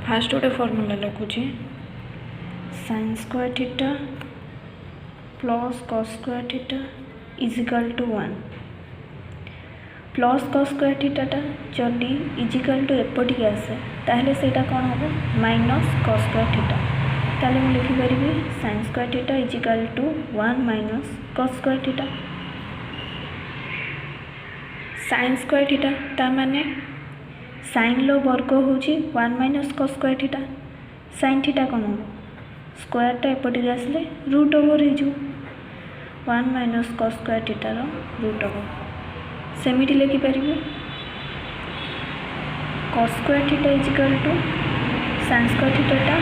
fast गोटे formula लिखुची sin square theta plus cos square theta is equal to 1 plus cos square थीटाटा जदि is equal to एपटिक आसे ताहले सेटा कौन हम माइनस cos स्क्वायर थीटा ताहले मैं लिखिपारि sin square theta is equal to 1 minus cos square theta sin square theta ता माने sin लो वर्ग होची 1 minus cos square theta sin theta कौन हम स्क्वायर टा एपटिक आसले रूट ओवर हो 1 माइनस cos स्क्वायर थीटा रो रूट ओवर सेमिटी लिखिपारि cos square theta is equal to sin square theta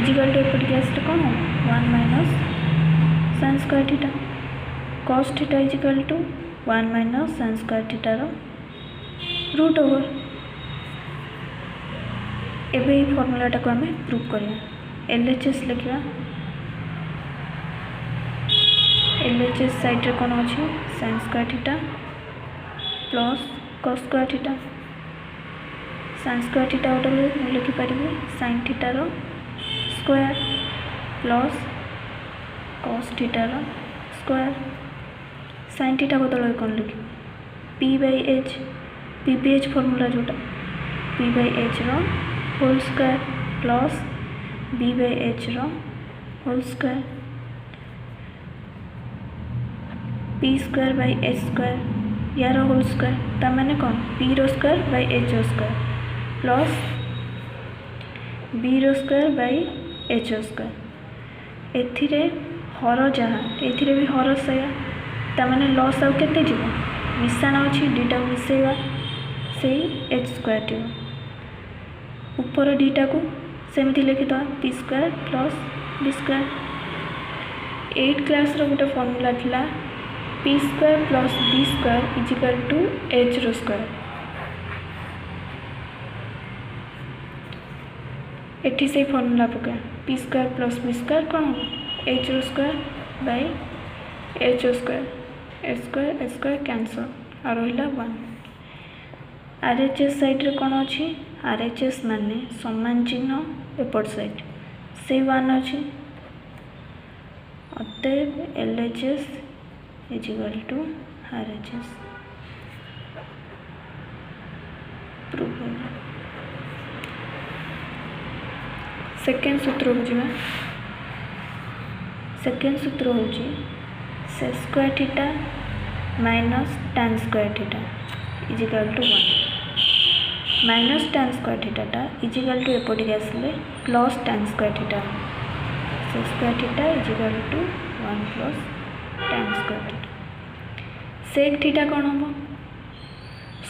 is equal to एपटिक आसले कौन हम 1 minus sin square theta cos theta is equal to 1 minus sin square theta रो root over एबे ये फॉर्मूलाटा को आम प्रूव करिया LHS लिखा LHS साइड रे कौन अच्छी sin square theta plus cos square theta sin square theta बदल लिखिपारि sin थीटा रो स्क्वायर प्लस cos थीटा रो स्क्वायर sin थीटा बदल कौन लिख p/h p/h फॉर्मूला जोटा p/h रो होल स्क्वायर प्लस b/h रो whole square p square by h square यार होल स्क्वायर ता माने कौन p रो स्क्वायर बाय h रो स्क्वायर प्लस b रो स्क्वायर बाय h रो स्क्वायर एथिरे हर जहाँ एथिरे भी हर सया ता माने लॉस आउ केते जीवो मिसाण अछि डीटा मिसेवा से h स्क्वायर टी ऊपर डीटा को सेमती लिखिद P square plus B square 8 class रो गोटे फॉर्मूला थिला P square plus B square is equal to H रो स्क्वायर एठी से फॉर्मूला पका P square plus B square कौन एच रो स्क्वायर बाय एच रो स्क्वायर एच स्क्वायर कैंसल आ रहा 1 RHS साइड रे कौन अच्छी RHS माने समान चिन्ह एपट साइड से 1 अच्छी अतएव LHS is equal to RHS proof हो सेकेंड सूत्र बुझा सेकेंड सूत्र हूँ sec square theta minus tan square theta is equal to 1 minus tan square थीटाटा इज इक्वल टू एपटिक आसले plus tan square theta sec square theta is equal to 1 plus tan square theta sec theta कौन हम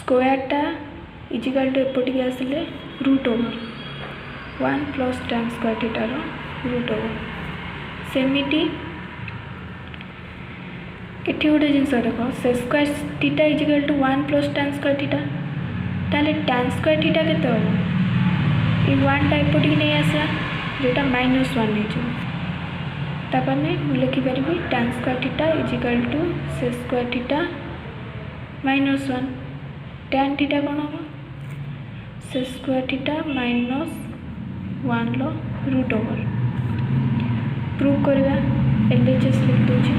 स्क्वायरटा is equal to एपटिक आसले root over 1 plus tan square theta रो root over सेमिटी एठी गोटे जिनस देख sec square theta is equal to 1 plus tan square theta ताले tan स्क्वायर थीटा केते हो ये 1 टा एपटिक नहीं आसला जोटा -1 हो तापर मैं लिखि परिबी tan square theta is equal to sec square theta -1 tan theta कौन हो सेक स्क्वायर थीटा -1 लो रूट ओवर प्रूव करवा LHS लिख दोची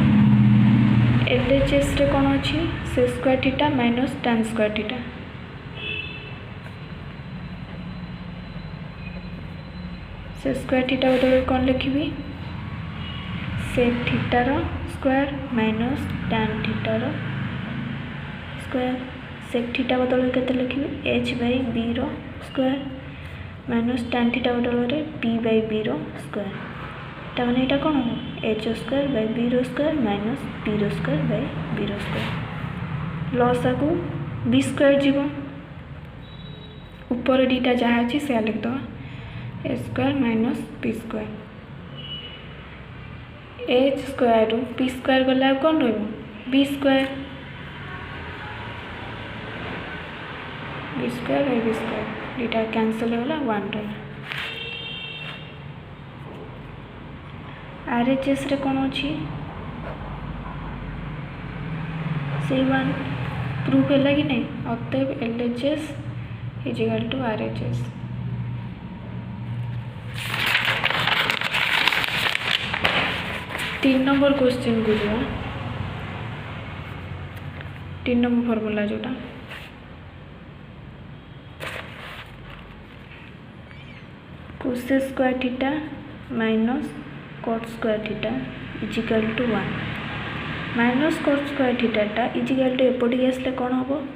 LHS रे कौन अच्छी sec square theta minus tan square theta sec square theta बदल कौन लिखी सेक थीटा रो स्क्वायर माइनस tan थीटा रो स्क्वायर सेक थीटा बदल केते लिखी h बाय b रो स्क्वायर माइनस tan थीटा बदल रे p बाय b रो स्क्वायर ता माने एटा कोन h स्क्वायर बाय b रो स्क्वायर माइनस p रो स्क्वायर बाय b रो स्क्वायर लॉस आगु b स्क्वायर जीवो ऊपर डीटा जहाँ अच्छी से लिख दो A square minus P square H square रु पी स्क्वायर गला कौन बी स्क्वायर डीटा कैंसल होला 1 रहा RHS रे कौन अच्छी से 1 प्रूफ है कि नहीं अतएव LHS is equal to RHS 3 number question को जो 3 नंबर फॉर्मूला जोटा cosec square theta minus cot square theta is equal to 1 minus cot square थीटाटा इजिकल टू एपटिक आसले कौन हम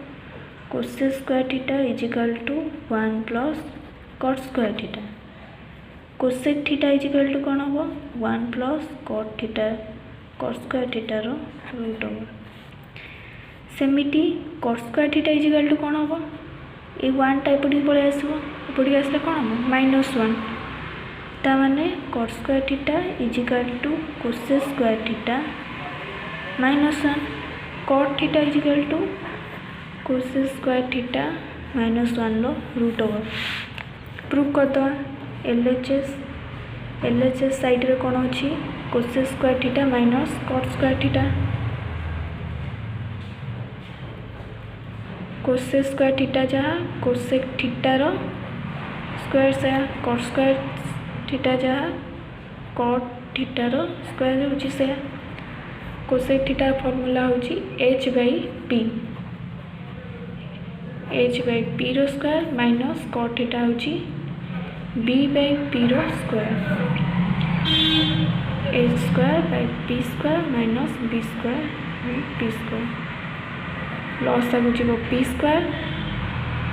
cosec square theta is equal to 1 plus cot square theta cosec theta is equal to कौन हम 1 प्लस कॉट स्क्वायर थीटार root over सेमिटी cot square theta is equal to कौन हम ये 1 टा एपटिक पलि आसो एपटिक आसले कौन हम -1 ताने cot square theta is equal to cosec square theta -1 cot theta is equal to cosec square theta -1 लो रूट ओवर प्रूफ करदे एलएचएस साइड रे कौन अच्छी cosec square theta minus cot square theta cosec square theta जहाँ कोसेक थीटार square से cot square theta जहाँ cot थीटार स्क्वायर होची से कोसेक थीटा फॉर्मूला होची h/p रो स्क्वायर माइनस कॉट थीटा होची b/p रो square h/p square minus b square p square लॉस आगु जीव p स्क्वायर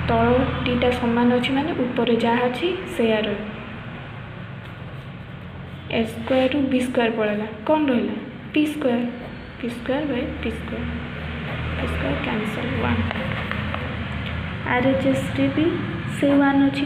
तल टीटा समान अच्छी माने ऊपर जहाँ अच्छी से ए स्क्वायर रु बी स्क्वायर पड़ेगा कौन रहा p square p square cancel 1 RHS रे भी से 1 अच्छी